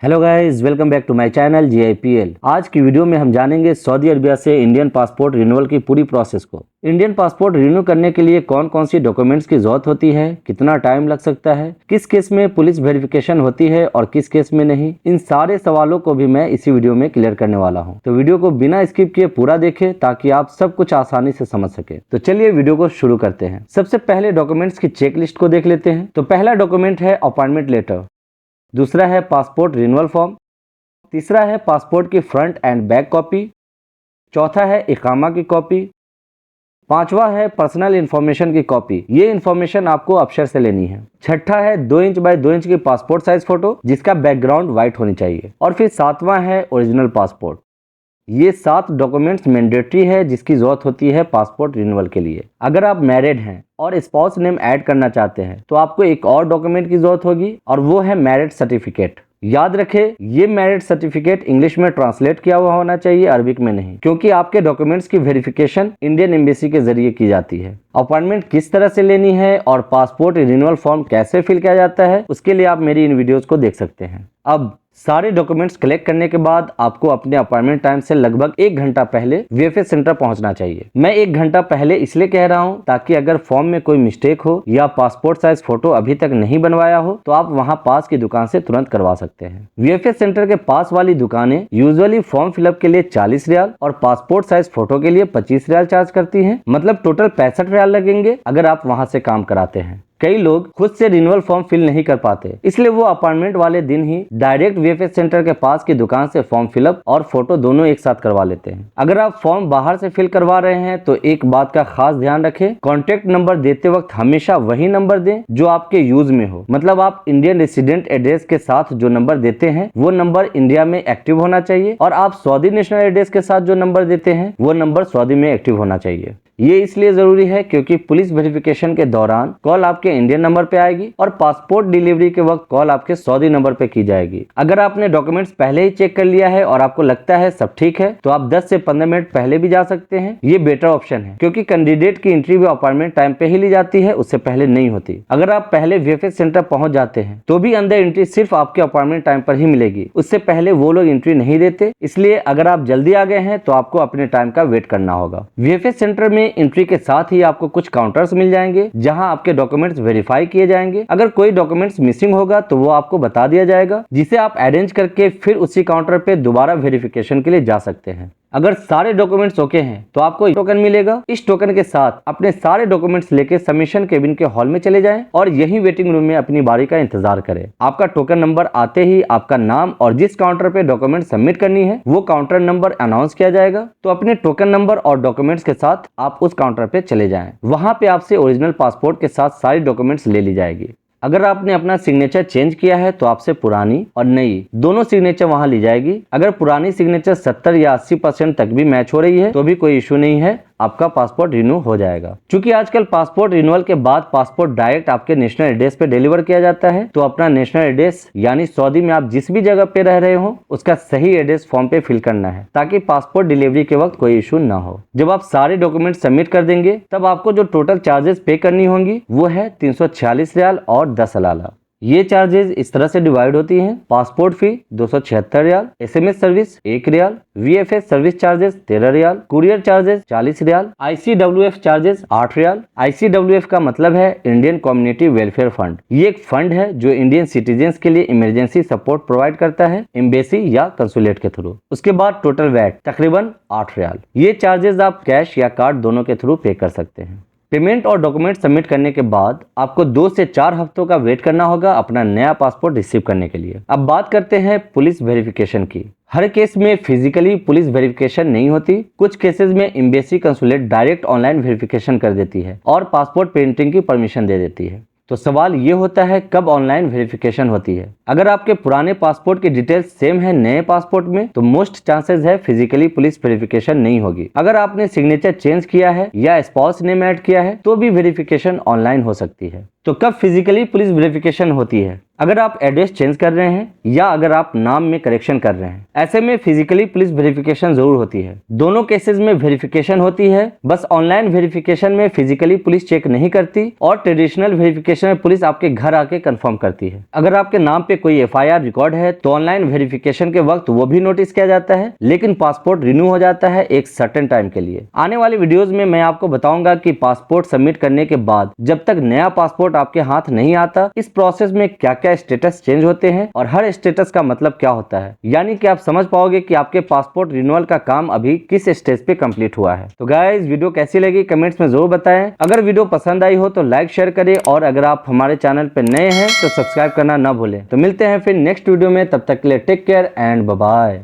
Hello guys, welcome back to my channel GIPL। आज की video में हम जानेंगे सऊदी अरबिया से इंडियन पासपोर्ट रिन्यूअल की पूरी प्रोसेस को। इंडियन पासपोर्ट रिन्यू करने के लिए कौन कौन सी डॉक्यूमेंट्स की जरूरत होती है, कितना टाइम लग सकता है, किस केस में पुलिस वेरिफिकेशन होती है और किस केस में नहीं, इन सारे सवालों को भी मैं इसी वीडियो में क्लियर करने वाला हूँ। तो वीडियो को बिना स्किप किए पूरा देखें ताकि आप सब कुछ आसानी से समझ सके। तो चलिए वीडियो को शुरू करते हैं। सबसे पहले डॉक्यूमेंट्स की चेक लिस्ट को देख लेते हैं। तो पहला डॉक्यूमेंट है अपॉइंटमेंट लेटर, दूसरा है पासपोर्ट रिन्यूअल फॉर्म, तीसरा है पासपोर्ट की फ्रंट एंड बैक कॉपी, चौथा है इकामा की कॉपी, पांचवा है पर्सनल इंफॉर्मेशन की कॉपी। ये इंफॉर्मेशन आपको अफसर से लेनी है। छठा है 2 इंच बाय 2 इंच की पासपोर्ट साइज फोटो जिसका बैकग्राउंड व्हाइट होनी चाहिए। और फिर सातवां है ओरिजिनल पासपोर्ट। ये 7 डॉक्यूमेंट्स मैंडेटरी है जिसकी जरूरत होती है पासपोर्ट रिन्यूअल के लिए। अगर आप मैरिड हैं और स्पाउस नेम ऐड करना चाहते हैं तो आपको एक और डॉक्यूमेंट की जरूरत होगी और वो है मैरिज सर्टिफिकेट। याद रखें, ये मैरिज सर्टिफिकेट इंग्लिश में ट्रांसलेट किया हुआ होना चाहिए, अरबिक में नहीं, क्योंकि आपके डॉक्यूमेंट्स की वेरिफिकेशन इंडियन एम्बेसी के जरिए की जाती है। अपॉइंटमेंट किस तरह से लेनी है और पासपोर्ट रिन्यूअल फॉर्म कैसे फिल किया जाता है उसके लिए आप मेरी इन वीडियोस को देख सकते हैं। अब सारे डॉक्यूमेंट्स कलेक्ट करने के बाद आपको अपने अपॉइंटमेंट टाइम से लगभग 1 घंटा पहले VFS सेंटर पहुंचना चाहिए। मैं 1 घंटा पहले इसलिए कह रहा हूं ताकि अगर फॉर्म में कोई मिस्टेक हो या पासपोर्ट साइज फोटो अभी तक नहीं बनवाया हो तो आप वहां पास की दुकान से तुरंत करवा सकते हैं। VFS सेंटर के पास वाली दुकानें यूजुअली फॉर्म फिलअप के लिए 40 रियाल और पासपोर्ट साइज फोटो के लिए 25 रियाल चार्ज करती है। मतलब टोटल 65 रियाल लगेंगे अगर आप वहां से काम कराते हैं। कई लोग खुद से रिन्यूअल फॉर्म फिल नहीं कर पाते, इसलिए वो अपॉइंटमेंट वाले दिन ही डायरेक्ट VFS सेंटर के पास की दुकान से फॉर्म फिलअप और फोटो दोनों एक साथ करवा लेते हैं। अगर आप फॉर्म बाहर से फिल करवा रहे हैं तो एक बात का खास ध्यान रखें, कॉन्टेक्ट नंबर देते वक्त हमेशा वही नंबर दें जो आपके यूज में हो। मतलब आप इंडियन रेसिडेंट एड्रेस के साथ जो नंबर देते हैं वो नंबर इंडिया में एक्टिव होना चाहिए और आप सऊदी नेशनल एड्रेस के साथ जो नंबर देते हैं वो नंबर सऊदी में एक्टिव होना चाहिए। ये इसलिए जरूरी है क्योंकि पुलिस वेरिफिकेशन के दौरान कॉल आपके इंडियन नंबर पे आएगी और पासपोर्ट डिलीवरी के वक्त कॉल आपके सऊदी नंबर पे की जाएगी। अगर आपने डॉक्यूमेंट्स पहले ही चेक कर लिया है और आपको लगता है सब ठीक है तो आप 10 से 15 मिनट पहले भी जा सकते हैं। ये बेटर ऑप्शन है क्योंकि कैंडिडेट की एंट्री भी अपॉइंटमेंट टाइम पे ही ली जाती है, उससे पहले नहीं होती। अगर आप पहले VFS सेंटर पहुंच जाते हैं तो भी अंदर एंट्री सिर्फ आपके अपॉइंटमेंट टाइम पर ही मिलेगी, उससे पहले वो लोग एंट्री नहीं देते। इसलिए अगर आप जल्दी आ गए हैं तो आपको अपने टाइम का वेट करना होगा। VFS सेंटर में एंट्री के साथ ही आपको कुछ काउंटर्स मिल जाएंगे जहां आपके डॉक्यूमेंट्स वेरीफाई किए जाएंगे। अगर कोई डॉक्यूमेंट्स मिसिंग होगा तो वो आपको बता दिया जाएगा जिसे आप अरेंज करके फिर उसी काउंटर पे दोबारा वेरिफिकेशन के लिए जा सकते हैं। अगर सारे डॉक्यूमेंट्स ओके हैं तो आपको एक टोकन मिलेगा। इस टोकन के साथ अपने सारे डॉक्यूमेंट्स लेके सबमिशन केबिन के हॉल में चले जाएं और यही वेटिंग रूम में अपनी बारी का इंतजार करें। आपका टोकन नंबर आते ही आपका नाम और जिस काउंटर पे डॉक्यूमेंट सबमिट करनी है वो काउंटर नंबर अनाउंस किया जाएगा। तो अपने टोकन नंबर और डॉक्यूमेंट्स के साथ आप उस काउंटर पे चले जाएं। वहां पे आपसे ओरिजिनल पासपोर्ट के साथ सारी डॉक्यूमेंट्स ले ली जाएगी। अगर आपने अपना सिग्नेचर चेंज किया है तो आपसे पुरानी और नई दोनों सिग्नेचर वहां ली जाएगी। अगर पुरानी सिग्नेचर 70 या 80% तक भी मैच हो रही है तो भी कोई इशू नहीं है, आपका पासपोर्ट रिन्यू हो जाएगा। क्योंकि आजकल पासपोर्ट रिन्यूअल के बाद पासपोर्ट डायरेक्ट आपके नेशनल एड्रेस पे डिलीवर किया जाता है, तो अपना नेशनल एड्रेस यानी सऊदी में आप जिस भी जगह पे रह रहे हो उसका सही एड्रेस फॉर्म पे फिल करना है ताकि पासपोर्ट डिलीवरी के वक्त कोई इशू ना हो। जब आप सारे डॉक्यूमेंट सबमिट कर देंगे तब आपको जो टोटल चार्जेस पे करनी होंगी वो है 346 रियाल और 10 हलाला। ये चार्जेस इस तरह से डिवाइड होती हैं: passport fee 276 riyal, SMS service 1 riyal, VFS service charges 13 riyal, courier charges 40 riyal, ICWF charges 8 riyal. ICWF का मतलब है इंडियन कम्युनिटी वेलफेयर फंड। ये एक फंड है जो इंडियन सिटीजन्स के लिए इमरजेंसी सपोर्ट प्रोवाइड करता है एम्बेसी या कंसुलेट के थ्रू। उसके बाद टोटल वैट तकरीबन 8 रियाल। ये चार्जेस आप कैश या कार्ड दोनों के थ्रू पे कर सकते हैं। पेमेंट और डॉक्यूमेंट सबमिट करने के बाद आपको 2 से 4 हफ्तों का वेट करना होगा अपना नया पासपोर्ट रिसीव करने के लिए। अब बात करते हैं पुलिस वेरिफिकेशन की। हर केस में फिजिकली पुलिस वेरिफिकेशन नहीं होती। कुछ केसेस में embassy consulate direct online verification कर देती है और पासपोर्ट प्रिंटिंग की परमिशन दे देती है। तो सवाल ये होता है कब ऑनलाइन वेरिफिकेशन होती है। अगर आपके पुराने पासपोर्ट की डिटेल्स सेम है नए पासपोर्ट में तो मोस्ट चांसेस है फिजिकली पुलिस वेरिफिकेशन नहीं होगी। अगर आपने सिग्नेचर चेंज किया है या स्पाउस नेम ऐड किया है तो भी वेरिफिकेशन ऑनलाइन हो सकती है। तो कब फिजिकली पुलिस वेरिफिकेशन होती है? अगर आप एड्रेस चेंज कर रहे हैं या अगर आप नाम में करेक्शन कर रहे हैं। ऐसे में फिजिकली पुलिस वेरिफिकेशन जरूर होती है। दोनों केसेस में वेरिफिकेशन होती है, बस ऑनलाइन वेरिफिकेशन में फिजिकली पुलिस चेक नहीं करती और ट्रेडिशनल वेरिफिकेशन में पुलिस आपके घर आके कंफर्म करती है। अगर आपके नाम पे कोई FIR रिकॉर्ड है तो ऑनलाइन वेरिफिकेशन के वक्त वो भी नोटिस किया जाता है, लेकिन पासपोर्ट रिन्यू हो जाता है एक सर्टेन टाइम के लिए। आने वाली वीडियोस में मैं आपको बताऊंगा कि पासपोर्ट सबमिट करने के बाद जब तक नया पासपोर्ट आपके हाथ नहीं आता, इस प्रोसेस में क्या क्या स्टेटस चेंज होते हैं और हर स्टेटस का मतलब क्या होता है। यानी कि आप समझ पाओगे कि आपके पासपोर्ट रिन्यूअल का काम अभी किस स्टेज पे कंप्लीट हुआ है। तो गाइस, वीडियो कैसी लगी कमेंट्स में जरूर बताएं। अगर वीडियो पसंद आई हो तो लाइक शेयर करें और अगर आप हमारे चैनल पे नए हैं तो सब्सक्राइब करना ना भूलें। तो मिलते हैं फिर नेक्स्ट वीडियो में, तब तक के लिए take care and bye bye.